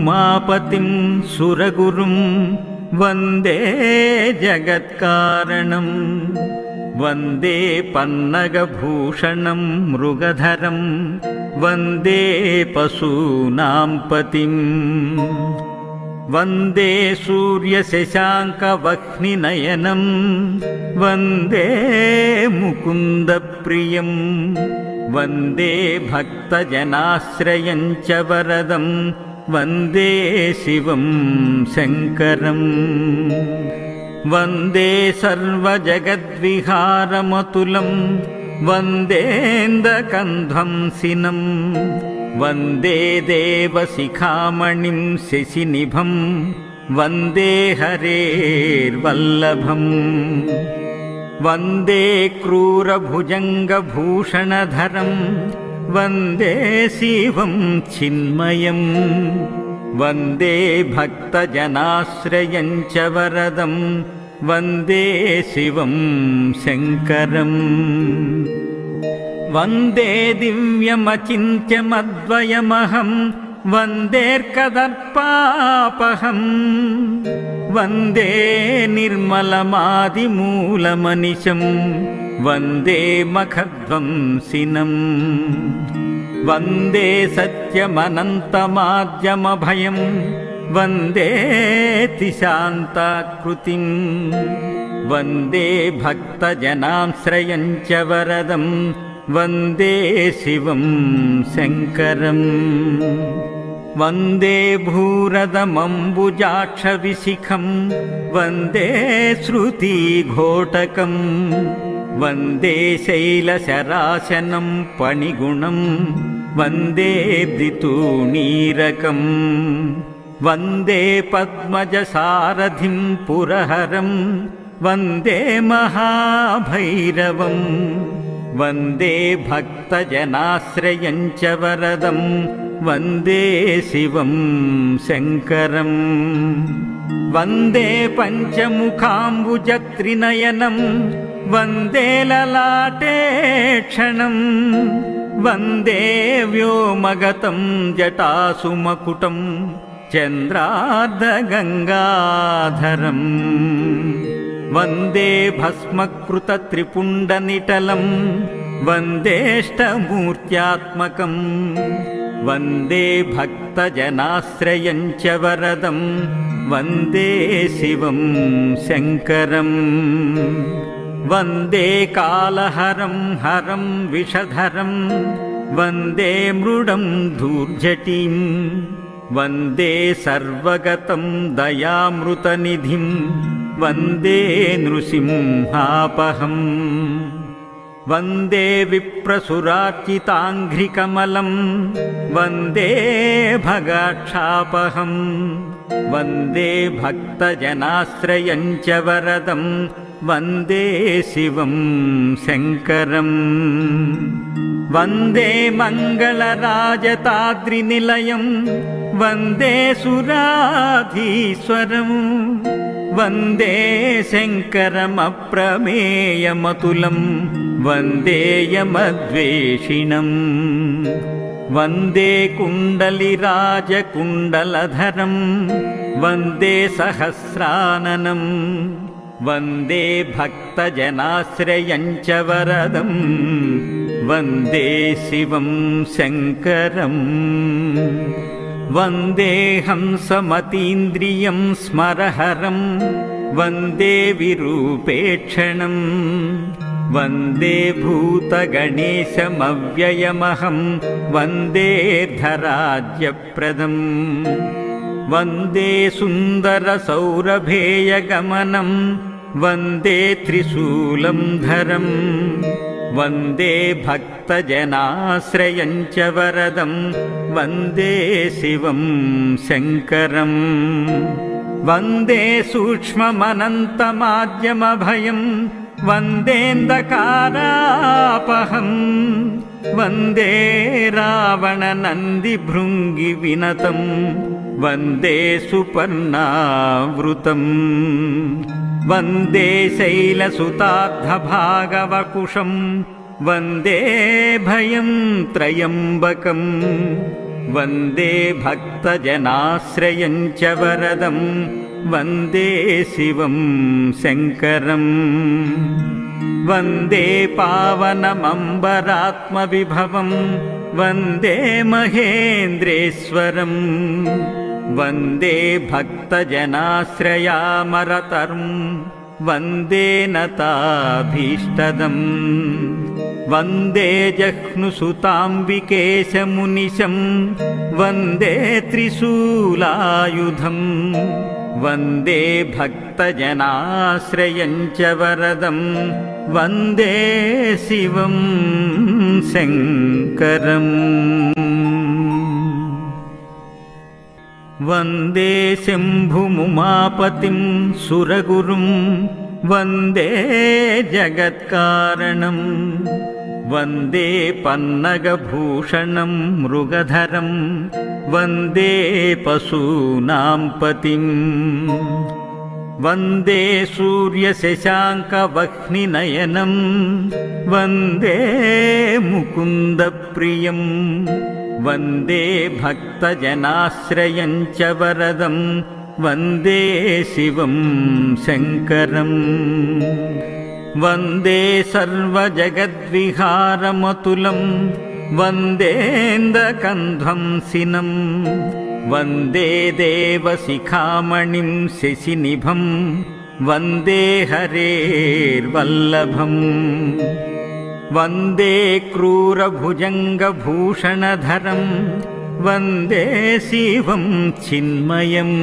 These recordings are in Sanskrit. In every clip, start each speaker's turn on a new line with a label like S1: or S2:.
S1: उमापतिं सुरगुरुं वन्दे जगत्कारणं वन्दे पन्नगभूषणं मृगधरं वन्दे पशूनां पतिं वन्दे सूर्यशशाङ्कवह्निनयनं वन्दे मुकुन्दप्रियं वन्दे भक्तजनाश्रयं च वरदं वन्दे शिवं शङ्करं वन्दे सर्वजगद्विहारमतुलं वन्देन्दकन्ध्वंसिनं वन्दे देवशिखामणिं शशिनिभं वन्दे हरेर्वल्लभं वन्दे क्रूरभुजङ्गभूषणधरं वन्दे शिवं चिन्मयं वन्दे भक्तजनाश्रयं च वरदं वन्दे शिवं शङ्करं वन्दे दिव्यमचिन्त्यमद्वयमहं वन्देऽर्कदर्पापहं वन्दे निर्मलमादिमूलमनिशं वन्दे मखध्वंसिनं वन्दे सत्यमनन्तमाद्यमभयं वन्देऽतिशान्ताकृतिं वन्दे भक्तजनाश्रयं च वरदं वन्दे शिवं शङ्करं वन्दे भूरदमम्बुजाक्षविशिखं वन्दे श्रुतिघोटकं वन्दे शैलशराशनं पणिगुणं वन्दे दितूणीरकं वन्दे पद्मजसारथिं पुरहरं वन्दे महाभैरवं वन्दे भक्तजनाश्रयं च वरदं वन्दे शिवं शङ्करं वन्दे पञ्चमुखाम्बुजत्रिनयनं वन्दे ललाटे क्षणं वन्दे व्योमगतं जटासु मकुटं चन्द्रार्धगङ्गाधरं वन्दे भस्मकृतत्रिपुण्डनिटलं वन्देष्टमूर्त्यात्मकं वन्दे भक्तजनाश्रयं च वरदं वन्दे शिवं शङ्करं वन्दे कालहरं हरं विषधरं वन्दे मृडं धूर्जटिं वन्दे सर्वगतं दयामृतनिधिं वन्दे नृसिंहापहं वन्दे विप्रसुरार्चिताङ्घ्रिकमलं वन्दे भगाक्षापहं वन्दे भक्तजनाश्रयं च वरदं वन्दे शिवं शङ्करं वन्दे मङ्गलराजताद्रिनिलयं वन्दे सुराधीश्वरं वन्दे शङ्करमप्रमेयमतुलं वन्दे यमद्वेषिणं वन्दे कुण्डलिराजकुण्डलधरं वन्दे सहस्राननं वन्दे भक्तजनाश्रयं च वरदं वन्दे शिवं शङ्करं वन्दे हंसमतीन्द्रियं स्मरहरं वन्दे विरूपेक्षणं वन्दे भूतगणेशमव्ययमहं वन्देऽर्धराज्यप्रदं वन्दे सुन्दरसौरभेयगमनं वन्दे त्रिशूलं धरं वन्दे भक्तजनाश्रयं च वरदं वन्दे शिवं शङ्करं वन्दे सूक्ष्ममनन्तमाद्यमभयं वन्देऽन्धकारापहं वन्दे रावणनन्दिभृङ्गिविनतं वन्दे सुपर्णावृतं वन्दे शैलसुतार्धभागवकुशं वन्दे भयं त्रयम्बकं वन्दे भक्तजनाश्रयं च वरदं वन्दे शिवं शङ्करम् वन्दे पावनमम्बरात्मविभवं वन्दे महेन्द्रेश्वरम् वन्दे भक्तजनाश्रयामरतरुं वन्दे नताभीष्टदम् वन्दे जह्नुसुताम्बिकेशमुनिशं वन्दे त्रिशूलायुधम् वन्दे भक्तजनाश्रयं च वरदं वन्दे शिवं शङ्करम् वन्दे शम्भुमुमापतिं सुरगुरुं वन्दे जगत्कारणं वन्दे पन्नगभूषणं मृगधरं वन्दे पशूनां पतिं वन्दे सूर्यशशाङ्कवह्निनयनं वन्दे मुकुन्दप्रियं वन्दे भक्तजनाश्रयं च वरदं वन्दे शिवं शङ्करम् वन्दे सर्वजगद्विहारमतुलं वन्देन्दकन्ध्वंसिनं वन्दे देवशिखामणिं शशिनिभं वन्दे हरेर्वल्लभम् वन्दे क्रूरभुजङ्गभूषणधरं वन्दे शिवं चिन्मयम्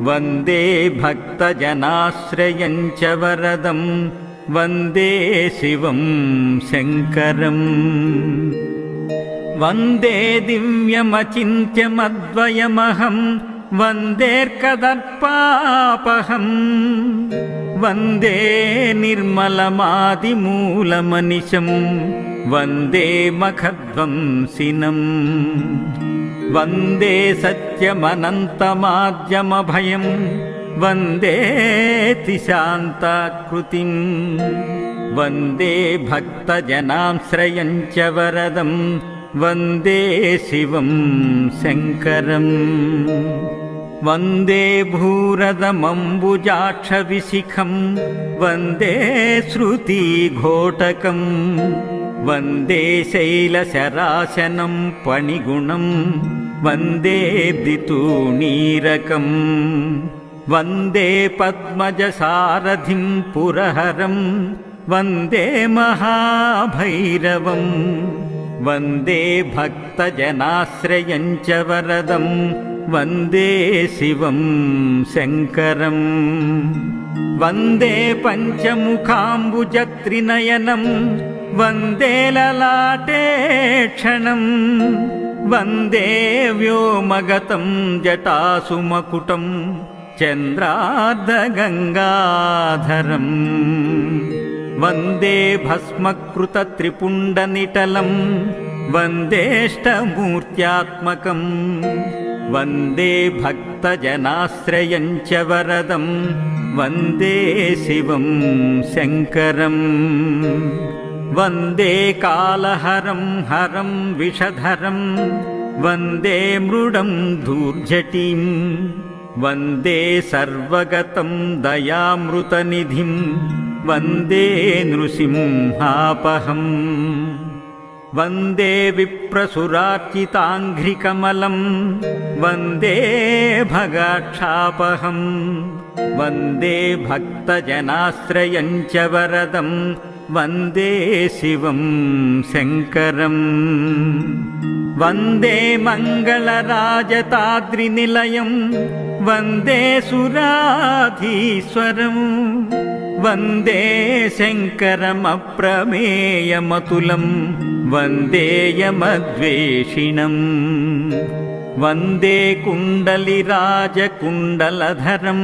S1: वन्दे भक्तजनाश्रयं च वरदं वन्दे शिवं शङ्करम् वन्दे दिव्यमचिन्त्यमद्वयमहं वन्देऽर्कदर्पापहं वन्दे निर्मलमादिमूलमनिशं वन्दे मखध्वंसिनम् वन्दे सत्यमनन्तमाद्यमभयं वन्देऽतिशान्ताकृतिं वन्दे भक्तजनाश्रयं च वरदं वन्दे शिवं शङ्करम् वन्दे भूरदमम्बुजाक्षविशिखं वन्दे श्रुतिघोटकं वन्दे शैलशराशनं पणिगुणं वन्दे दितूणीरकं वन्दे पद्मजसारथिं पुरहरं वन्दे महाभैरवं वन्दे भक्तजनाश्रयं च वरदं वन्दे शिवं शङ्करम् वन्दे पञ्चमुखाम्बुजत्रिनयनं वन्दे ललाटे क्षणं वन्दे व्योमगतं जटासु मकुटं चन्द्रार्धगङ्गाधरम् वन्दे भस्मकृतत्रिपुण्डनिटलं वन्देष्टमूर्त्यात्मकं वन्दे भक्तजनाश्रयं च वरदं वन्दे शिवं शङ्करम् वन्दे कालहरं हरं विषधरं वन्दे मृडं धूर्जटिं वन्दे सर्वगतं दयामृतनिधिं वन्दे नृसिंहापहम् वन्दे विप्रसुरार्चिताङ्घ्रिकमलं वन्दे भगाक्षापहं वन्दे भक्तजनाश्रयं च वरदं वन्दे शिवं शङ्करम् वन्दे मङ्गलराजताद्रिनिलयं वन्दे सुराधीश्वरम् वन्दे शङ्करमप्रमेयमतुलं वन्दे यमद्वेषिणम् वन्दे कुण्डलिराजकुण्डलधरं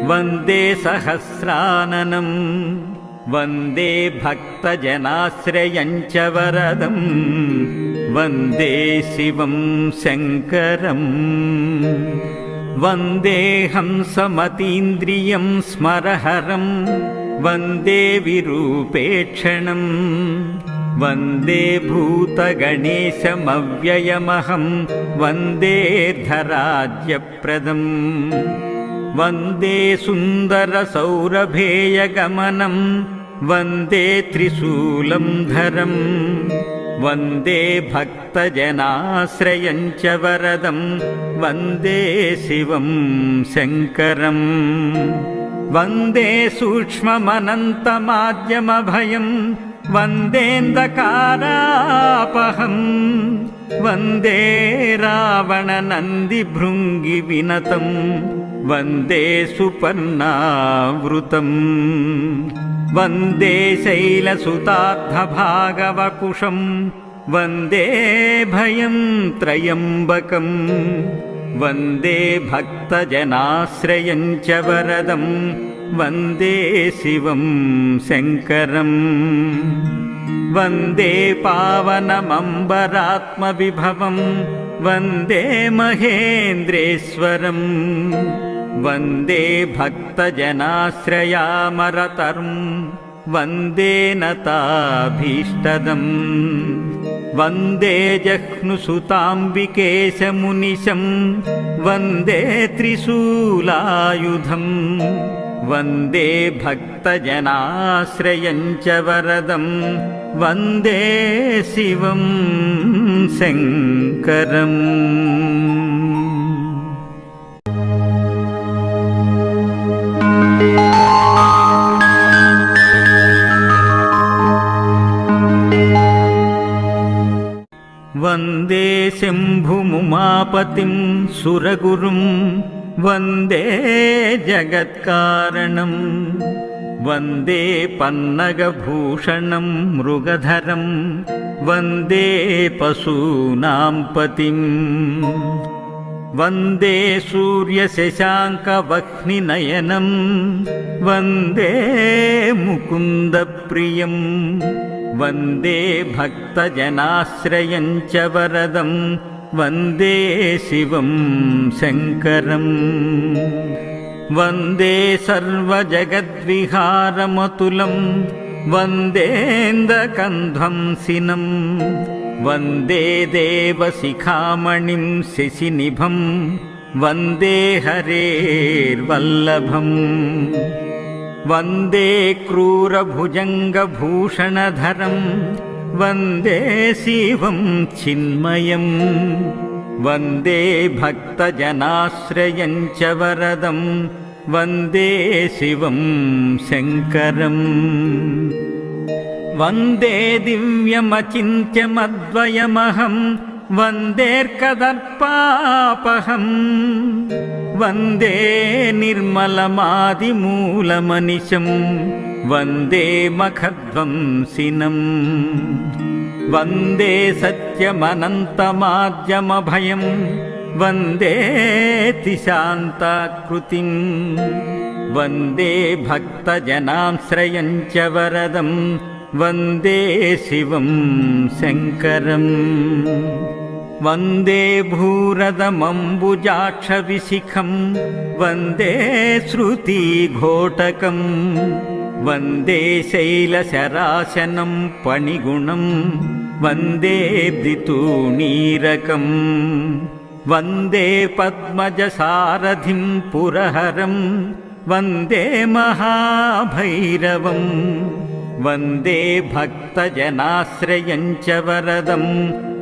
S1: वन्दे सहस्राननं वन्दे भक्तजनाश्रयं च वरदं वन्दे शिवं शङ्करम् वन्दे हंसमतीन्द्रियं स्मरहरं वन्दे विरूपेक्षणं वन्दे भूतगणेशमव्ययमहं वन्देऽर्धराज्यप्रदम् वन्दे सुन्दरसौरभेयगमनं वन्दे त्रिशूलं धरम् वन्दे भक्तजनाश्रयं च वरदं वन्दे शिवं शङ्करम् वन्दे सूक्ष्ममनन्तमाद्यमभयं वन्देऽन्धकारापहं वन्दे रावणनन्दिभृङ्गिविनतं वन्दे सुपर्णावृतम् वन्दे शैलसुतार्धभागवकुशं वन्दे भयं त्रयम्बकम् वन्दे भक्तजनाश्रयं च वरदं वन्दे शिवं शङ्करम् वन्दे पावनमम्बरात्मविभवं वन्दे महेन्द्रेश्वरम् वन्दे भक्तजनाश्रयामरतरुं वन्दे नताभीष्टदम् वन्दे जह्नुसुताम्बिकेशमुनिशं वन्दे त्रिशूलायुधम् वन्दे भक्तजनाश्रयं च वरदं वन्दे शिवं शङ्करम् वन्दे शम्भुमुमापतिं सुरगुरुं वन्दे जगत्कारणं वन्दे पन्नगभूषणं मृगधरं वन्दे पशूनां पतिं वन्दे सूर्यशशाङ्कवह्निनयनं वन्दे मुकुन्दप्रियं वन्दे भक्तजनाश्रयं च वरदं वन्दे शिवं शङ्करम् वन्दे सर्वजगद्विहारमतुलं वन्देन्दकन्ध्वंसिनं वन्दे देवशिखामणिं शशिनिभं वन्दे हरेर्वल्लभम् वन्दे क्रूरभुजङ्गभूषणधरं वन्दे शिवं चिन्मयम् वन्दे भक्तजनाश्रयं च वरदं वन्दे शिवं शङ्करम् वन्दे दिव्यमचिन्त्यमद्वयमहं वन्देऽर्कदर्पापहम् वन्दे निर्मलमादिमूलमनिशं वन्दे मखध्वंसिनं वन्दे सत्यमनन्तमाद्यमभयं वन्देऽतिशान्ताकृतिं वन्दे भक्तजनाश्रयं च वरदं वन्दे शिवं शङ्करम् वन्दे भूरदमम्बुजाक्षविशिखं वन्दे श्रुतिघोटकं वन्दे शैलशराशनं पणिगुणं वन्दे दितूणीरकं वन्दे पद्मजसारथिं पुरहरं वन्दे महाभैरवं वन्दे भक्तजनाश्रयं च वरदं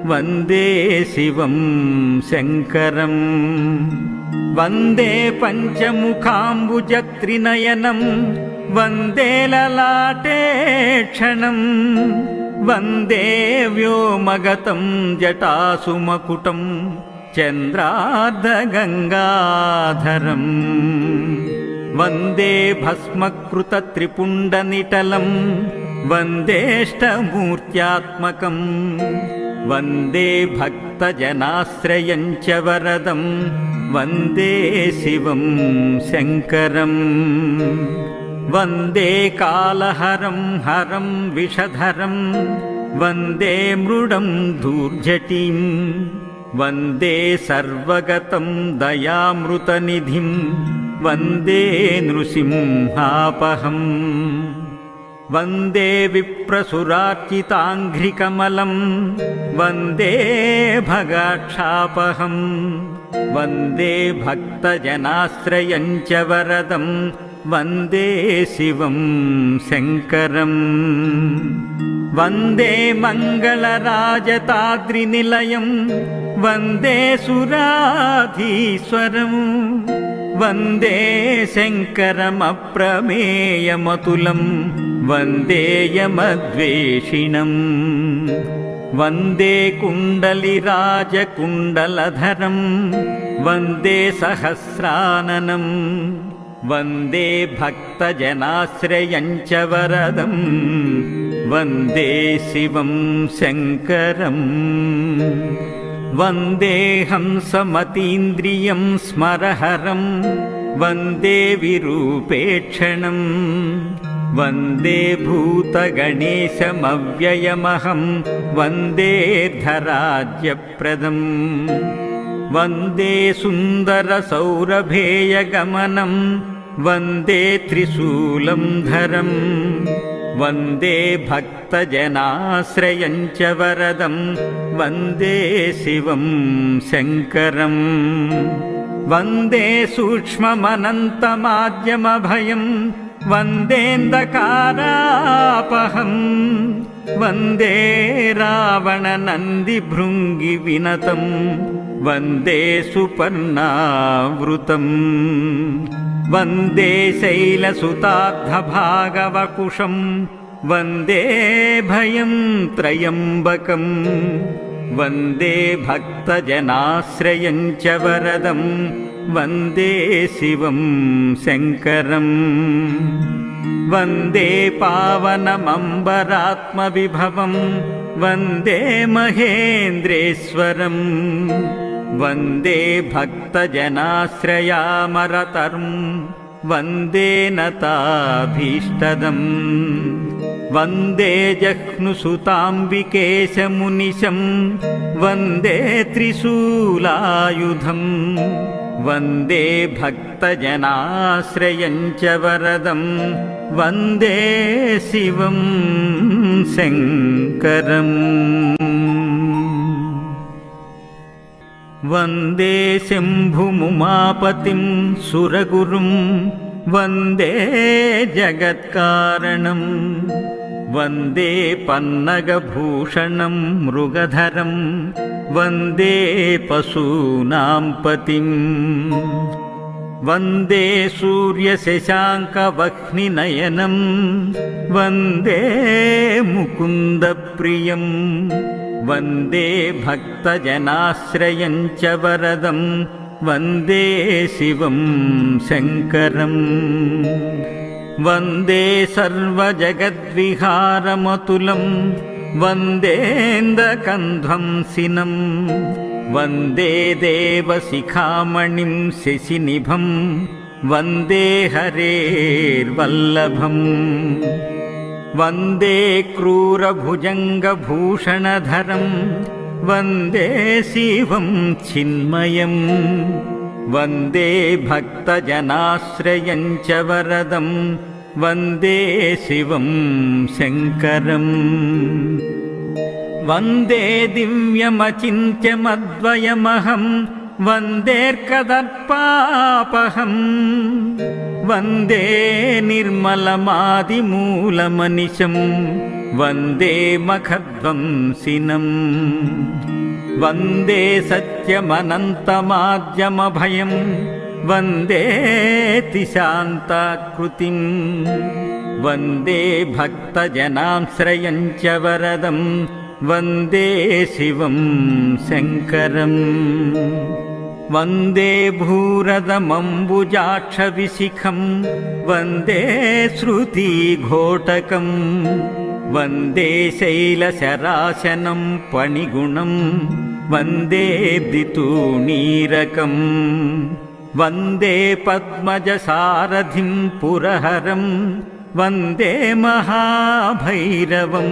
S1: वन्दे शिवं शङ्करम् वन्दे पञ्चमुखाम्बुजत्रिनयनं वन्दे ललाटे क्षणं वन्दे व्योमगतं जटासु मकुटं चन्द्रार्धगङ्गाधरम् वन्दे भस्मकृतत्रिपुण्डनिटलं वन्देष्टमूर्त्यात्मकम् वन्दे भक्तजनाश्रयं च वरदं वन्दे शिवं शङ्करम् वन्दे कालहरं हरं विषधरं वन्दे मृडं धूर्जटिं वन्दे सर्वगतं दयामृतनिधिं वन्दे नृसिंहापहम् वन्दे विप्रसुरार्चिताङ्घ्रिकमलं वन्दे भगाक्षापहं वन्दे भक्तजनाश्रयं च वरदं वन्दे शिवं शङ्करम् वन्दे मङ्गलराजताद्रिनिलयं वन्दे सुराधीश्वरम् वन्दे शङ्करमप्रमेयमतुलं वन्दे यमद्वेषिणम् वन्दे कुण्डलिराजकुण्डलधरं वन्दे सहस्राननं वन्दे भक्तजनाश्रयं च वरदं वन्दे शिवं शङ्करम् वन्दे हंसमतीन्द्रियं स्मरहरं वन्दे विरूपेक्षणं वन्दे भूतगणेशमव्ययमहं वन्देऽर्धराज्यप्रदम् वन्दे सुन्दरसौरभेयगमनं वन्दे त्रिशूलं धरम् वन्दे भक्तजनाश्रयं च वरदं वन्दे शिवं शङ्करम् वन्दे सूक्ष्ममनन्तमाद्यमभयं वन्देऽन्धकारापहं वन्दे रावणनन्दिभृङ्गिविनतं वन्दे सुपर्णावृतम् वन्दे शैलसुतार्धभागवकुशं वन्दे भयं त्रयम्बकम् वन्दे भक्तजनाश्रयं च वरदं वन्दे शिवं शङ्करम् वन्दे पावनमम्बरात्मविभवं वन्दे महेन्द्रेश्वरम् वन्दे भक्तजनाश्रयामरतर्ं वन्दे नताभीष्टदम् वन्दे जह्नुसुताम्बिकेशमुनिशं वन्दे त्रिशूलायुधम् वन्दे भक्तजनाश्रयं च वरदं वन्दे शिवं शङ्करम् वन्दे शम्भुमुमापतिं सुरगुरुं वन्दे जगत्कारणं वन्दे पन्नगभूषणं मृगधरं वन्दे पशूनां पतिं वन्दे सूर्यशशाङ्कवह्निनयनं वन्दे मुकुन्दप्रियं वन्दे भक्तजनाश्रयं च वरदं वन्दे शिवं शङ्करम् वन्दे सर्वजगद्विहारमतुलं वन्देन्दकन्ध्वंसिनं वन्दे देवशिखामणिं शशिनिभं वन्दे हरेर्वल्लभम् वन्दे क्रूरभुजङ्गभूषणधरं वन्दे शिवं चिन्मयम् वन्दे भक्तजनाश्रयं च वरदं वन्दे शिवं शङ्करम् वन्दे दिव्यमचिन्त्यमद्वयमहं वन्देऽर्कदर्पापहं वन्दे निर्मलमादिमूलमनिशं वन्दे मखध्वंसिनं वन्दे सत्यमनन्तमाद्यमभयं वन्देऽतिशान्ताकृतिं वन्दे भक्तजनाश्रयं च वरदं वन्दे शिवं शङ्करम् वन्दे भूरदमम्बुजाक्षविशिखं वन्दे श्रुतिघोटकं वन्दे शैलशराशनं पणिगुणं वन्दे दितूणीरकं वन्दे पद्मजसारथिं पुरहरं वन्दे महाभैरवं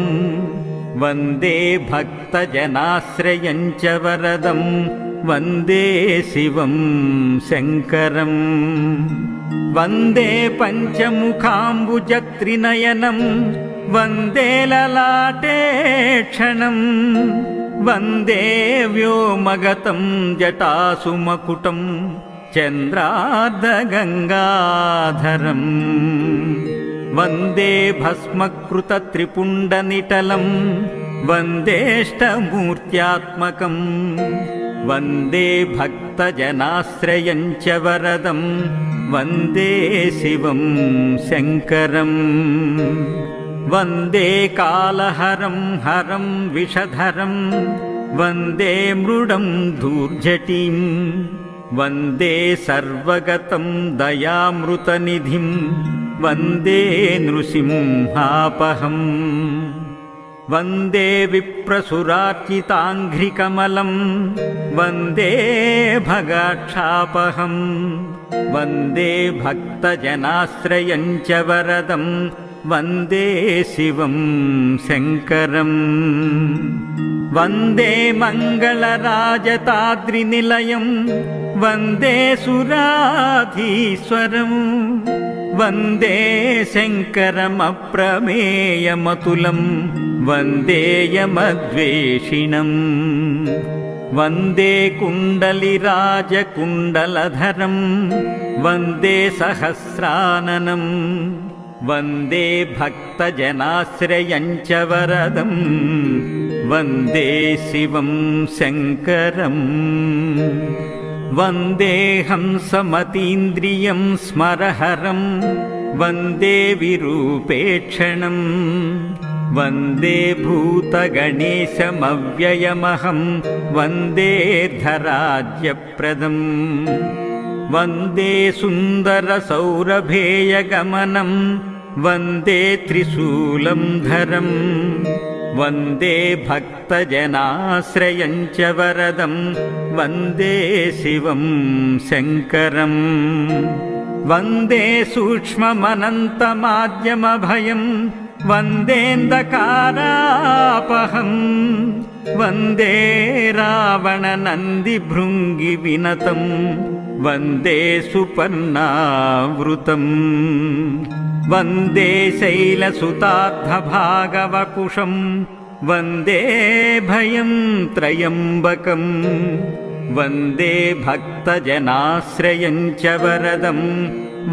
S1: वन्दे भक्तजनाश्रयं च वरदं वन्दे शिवं शङ्करम् वन्दे पञ्चमुखाम्बुजत्रिनयनं వందే లలాటే క్షణం వందే వ్యోమగతం జటాసుమకుటం చంద్రార్ధగంగాధరం వందే భస్మకృతత్రిపుండనిటలం వందేష్టమూర్త్యాత్మకం వందే భక్తజనాశ్రయం చ వరదం వందే శివం శంకరం వందే కాళహరం హరం విషధరం వందే మృడం ధూర్జటిం వందే సర్వగతం దయామృతనిధిం వందే నృసింహాపహం వందే విప్రసురార్చితాంఘ్రికమలం వందే భగాక్షాపహం వందే భక్తజనాశ్రయం చ వరదం వందే శివం శంకరం వందే మంగళరాజతాద్రినిలయం వందే సురాధీశ్వరం వందే శంకరమప్రమేయమతులం వందే యమద్వేషిణం వందే కుండలిరాజకుండలధరం వందే సహస్రాననం వందే భక్తజనాశ్రయం చ వరదం వందే శివం శంకరం వందే హంసమతీంద్రియం స్మరహరం వందే విరూపేక్షణం వందే భూతగణేశమవ్యయమహం వందేర్ధరాజ్యప్రదం వందే సుందరసౌరభేయగమనం వందే త్రిశూలం ధరం వందే భక్తజనాశ్రయం చ వరదం వందే శివం శంకరం వందే సూక్ష్మమనంతమాద్యమభయం వందేంధకారాపహం వందే రావణనందిభృంగి వినతం వందే సుపర్ణావృతం వందే శైలసుతార్థభాగవకుశం వందే భయం త్రయంబకం వందే భక్తజనాశ్రయం చ వరదం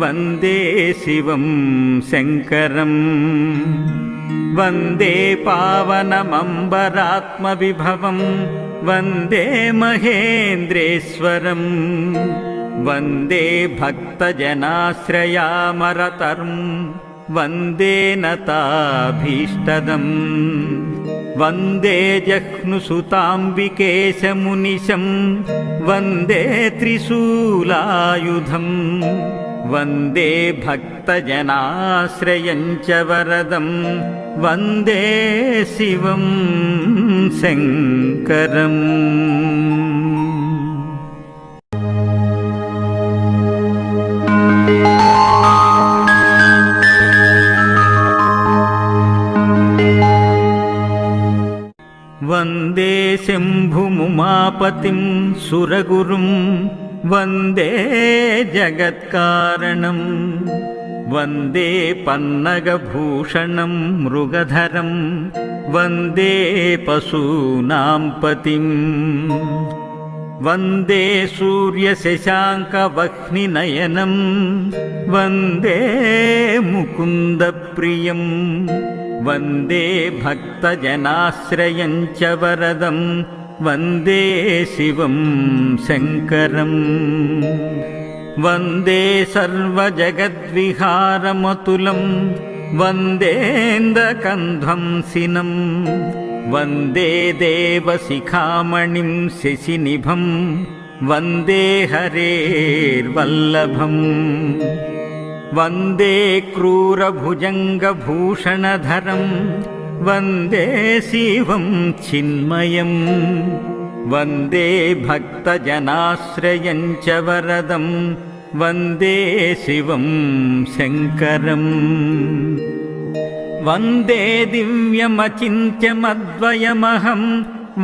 S1: వందే శివం శంకరం వందే పావనమంబరాత్మవిభవం వందే మహేంద్రేశ్వరం వందే భక్తజనాశ్రయామరతరం వందే నతాభీష్టదం వందే జహ్నుసుతాంబికేశమునిశం వందే త్రిశూలాయుధం వందే భక్తజనాశ్రయం చ వరదం వందే శివం శంకరం వందే శంభుముమాపతిం సురగురుం వందే జగత్కారణం వందే పన్నగభూషణం మృగధరం వందే పశూనాం పతిం వందే సూర్యశశాంకవహ్నినయనం వందే ముకుందప్రియం వందే భక్తజనాశ్రయం చ వరదం వందే శివం శంకరం వందే సర్వజగద్విహారమతులం వందేందకంధ్వంసినం వందే దేవశిఖామణిం శశినిభం వందే హరేర్వల్లభం వందే క్రూరభుజంగభూషణధరం వందే శివం చిన్మయం వందే భక్తజనాశ్రయం చ వరదం వందే శివం శంకరం వందే దివ్యమచింత్యమద్వయమహం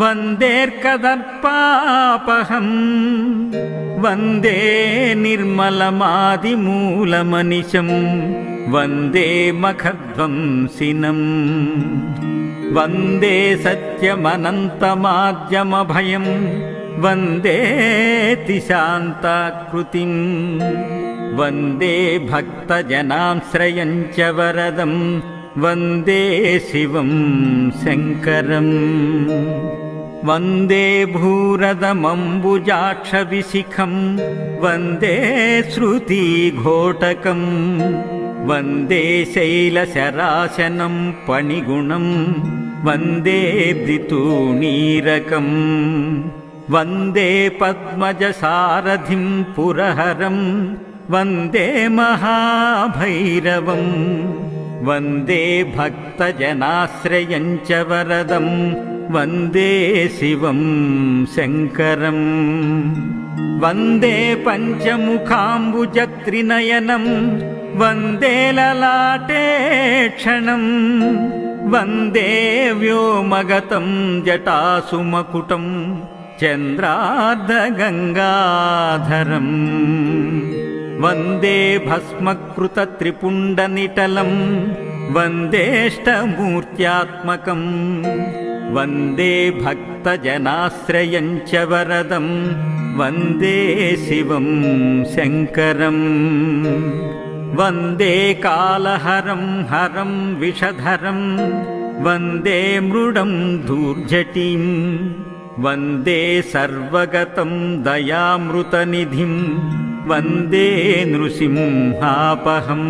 S1: వందేర్కదర్పాపహం వందే నిర్మలమాదిమూలమనిశం वन्दे मखध्वंसिनम् वन्दे सत्यमनन्तमाद्यमभयम् वन्देति शान्ताकृतिम् वन्दे भक्तजनाश्रयं च वरदं वन्दे शिवं शङ्करम् वन्दे भूरदमम्बुजाक्षविशिखं वन्दे श्रुतिघोटकम् वन्दे शैलशराशनं पणिगुणं वन्दे ब्दितूणीरकम् वन्दे पद्मजसारथिं पुरहरं वन्दे महाभैरवम् वन्दे भक्तजनाश्रयं च वरदं वन्दे शिवं शङ्करम् वन्दे पञ्चमुखाम्बुजत्रिनयनं वन्दे ललाटे क्षणं वन्दे व्योमगतं जटासुमकुटं चन्द्रार्धगङ्गाधरम् वन्दे भस्मकृतत्रिपुण्डनिटलं वन्देष्टमूर्त्यात्मकम् वन्दे भक्तजनाश्रयं च वरदं वन्दे शिवं शङ्करम् वन्दे कालहरं हरं विषधरं वन्दे मृडं धूर्जटिं वन्दे सर्वगतं दयामृतनिधिं वन्दे नृसिंहापहम्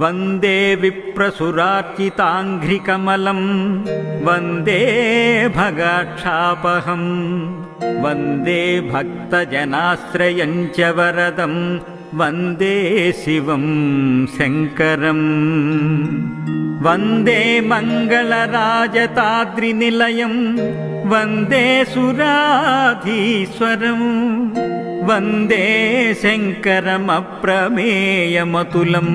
S1: वन्दे विप्रसुरार्चिताङ्घ्रिकमलं वन्दे भगाक्षापहम् वन्दे भक्तजनाश्रयं च वरदं वन्दे शिवं शङ्करम् वन्दे मङ्गलराजताद्रिनिलयं वन्दे सुराधीश्वरम् वन्दे शङ्करमप्रमेयमतुलं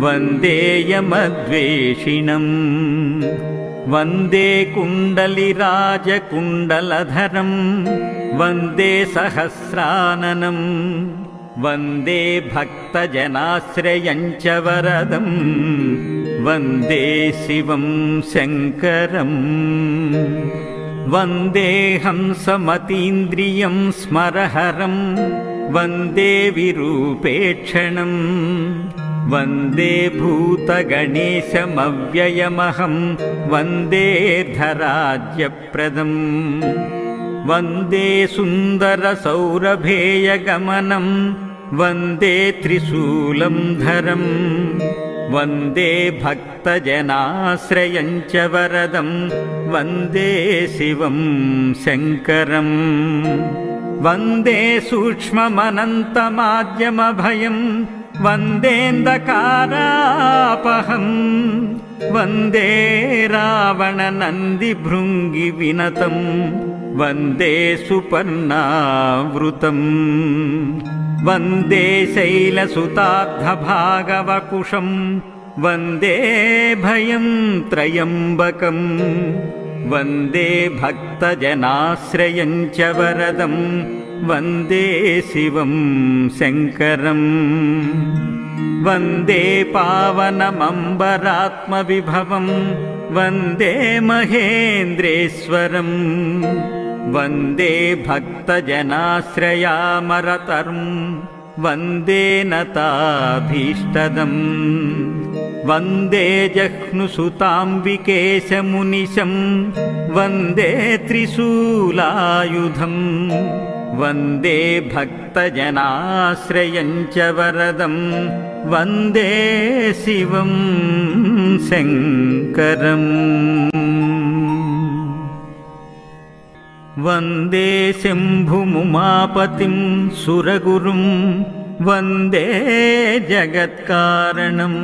S1: वन्दे यमद्वेषिणम् वन्दे कुण्डलिराजकुण्डलधरं वन्दे सहस्राननम् वन्दे भक्तजनाश्रयं च वरदं वन्दे शिवं शङ्करम् वन्दे हंसमतीन्द्रियं स्मरहरं वन्दे विरूपेक्षणं वन्दे भूतगणेशमव्ययमहं वन्देऽर्धराज्यप्रदम् वन्दे सुन्दरसौरभेयगमनं वन्दे त्रिशूलं धरम् वन्दे भक्तजनाश्रयं च वरदं वन्दे शिवं शङ्करम् वन्दे सूक्ष्ममनन्तमाद्यमभयं वन्देऽन्धकारापहम् वन्दे रावणनन्दिभृङ्गिविनतं वन्दे सुपर्णावृतम् वन्दे शैलसुतार्धभागवकुशं वन्दे भयं त्रयम्बकम् वन्दे भक्तजनाश्रयं च वरदं वन्दे शिवं शङ्करम् वन्दे पावनमम्बरात्मविभवं वन्दे महेन्द्रेश्वरम् वन्दे भक्तजनाश्रयामरतरुं वन्दे नताभीष्टदम् वन्दे जह्नुसुताम्बिकेशमुनिशं वन्दे त्रिशूलायुधम् वन्दे भक्तजनाश्रयं च वरदं वन्दे शिवं शङ्करम् वन्दे शम्भुमुमापतिं सुरगुरुं वन्दे जगत्कारणं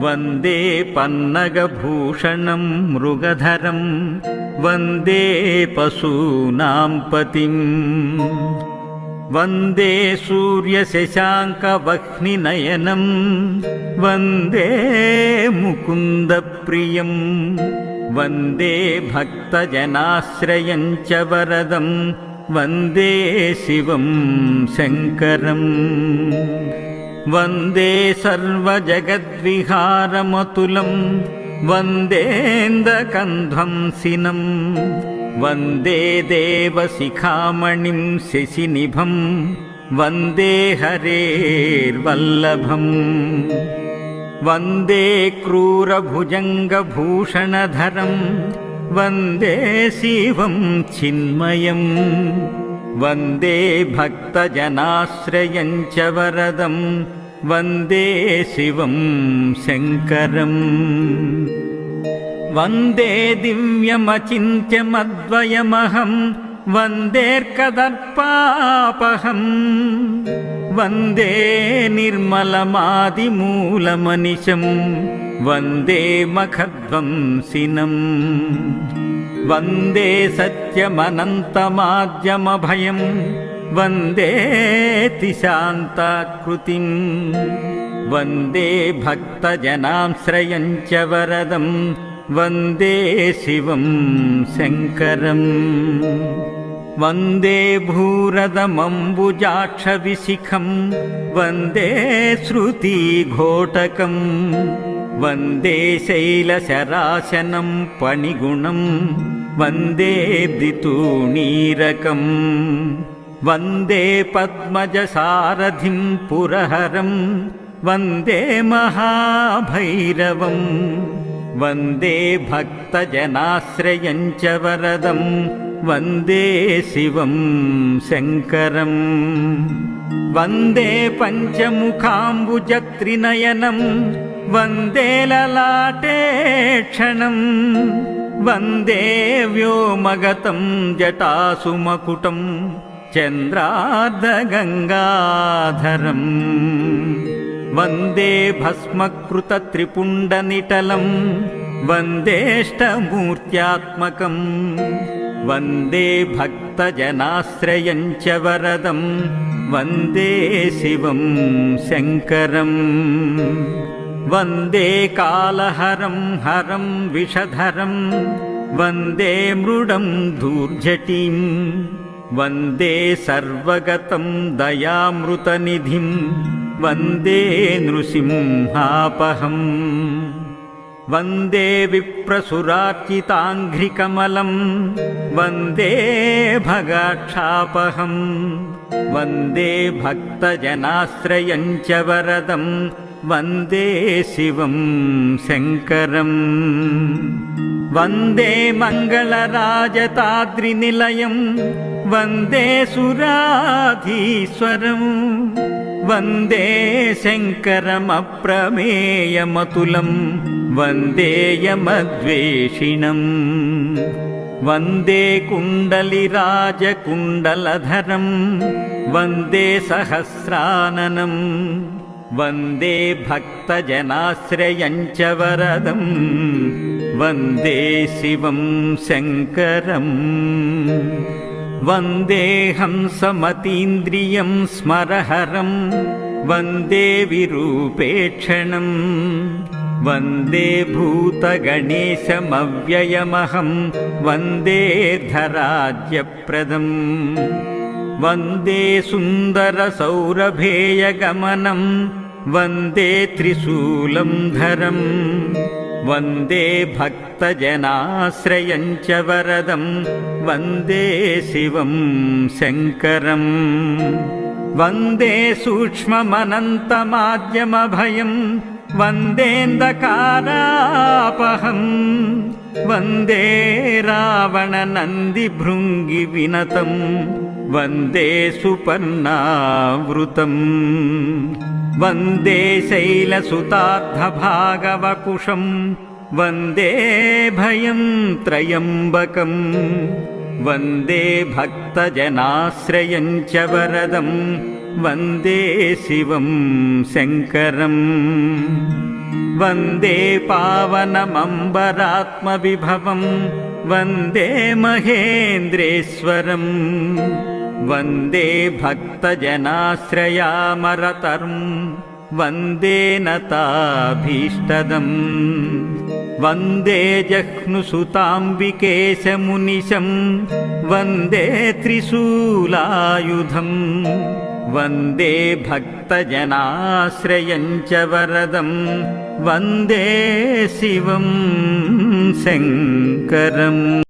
S1: वन्दे पन्नगभूषणं मृगधरं वन्दे पशूनां पतिम् वन्दे सूर्यशशाङ्कवह्निनयनं वन्दे मुकुन्दप्रियम् वन्दे भक्तजनाश्रयं च वरदं वन्दे शिवं शङ्करम् वन्दे सर्वजगद्विहारमतुलं वन्देन्दकन्ध्वंसिनं वन्दे देवशिखामणिं शशिनिभं वन्दे हरेर्वल्लभम् वन्दे क्रूरभुजङ्गभूषणधरं वन्दे शिवं चिन्मयम् वन्दे भक्तजनाश्रयं च वरदं वन्दे शिवं शङ्करम् वन्दे दिव्यमचिन्त्यमद्वयमहं वन्देऽर्कदर्पापहम् वन्दे निर्मलमादिमूलमनिशं वन्दे मखध्वंसिनम् वन्दे सत्यमनन्तमाद्यमभयं वन्देति शान्ताकृतिम् वन्दे भक्तजनाश्रयं च वरदं वन्दे शिवं शङ्करम् वन्दे भूरदमम्बुजाक्षविशिखं वन्दे श्रुतिघोटकम् वन्दे शैलशराशनं पणिगुणं वन्दे दितूणीरकम् वन्दे पद्मजसारथिं पुरहरं वन्दे महाभैरवम् वन्दे भक्तजनाश्रयं च वरदं वन्दे शिवं शङ्करम् वन्दे पञ्चमुखाम्बुजत्रिनयनं वन्दे ललाटे क्षणं वन्दे व्योमगतं जटासु मकुटं चन्द्रार्धगङ्गाधरम् वन्दे भस्मकृतत्रिपुण्डनिटलं वन्देष्टमूर्त्यात्मकम् वन्दे भक्तजनाश्रयं च वरदं वन्दे शिवं शङ्करम् वन्दे कालहरं हरं विषधरं वन्दे मृडं धूर्जटिं वन्दे सर्वगतं दयामृतनिधिं वन्दे नृसिंहापहम् वन्दे विप्रसुरार्चिताङ्घ्रिकमलं वन्दे भगाक्षापहम् वन्दे भक्तजनाश्रयं च वरदं वन्दे शिवं शङ्करम् वन्दे मङ्गलराजताद्रिनिलयं वन्दे सुराधीश्वरम् वन्दे शङ्करमप्रमेयमतुलं वन्दे यमद्वेषिणम् वन्दे कुण्डलिराजकुण्डलधरं वन्दे सहस्राननम् वन्दे भक्तजनाश्रयं च वरदं वन्दे शिवं शङ्करम् वन्दे हंसमतीन्द्रियं स्मरहरं वन्दे विरूपेक्षणं वन्दे भूतगणेशमव्ययमहं वन्दे धराज्यप्रदम् वन्दे सुन्दरसौरभेयगमनं वन्दे त्रिशूलं धरम् वन्दे भक्तजनाश्रयं च वरदं वन्दे शिवं शङ्करम् वन्दे सूक्ष्ममनन्तमाद्यमभयं वन्देऽन्धकारापहम् वन्दे रावणनन्दिभृङ्गिविनतं वन्दे सुपर्णावृतम् वन्दे शैलसुतार्धभागवपुषं वन्दे भयं त्रयम्बकम् वन्दे भक्तजनाश्रयं च वरदं वन्दे शिवं शङ्करम् वन्दे पावनमम्बरात्मविभवं वन्दे महेन्द्रेश्वरम् वन्दे भक्तजनाश्रयामरतरुं वन्दे नताभीष्टदम् वन्दे जह्नुसुताम्बिकेशमुनिशं वन्दे त्रिशूलायुधम् वन्दे भक्तजनाश्रयं च वरदं वन्दे शिवं शङ्करम्।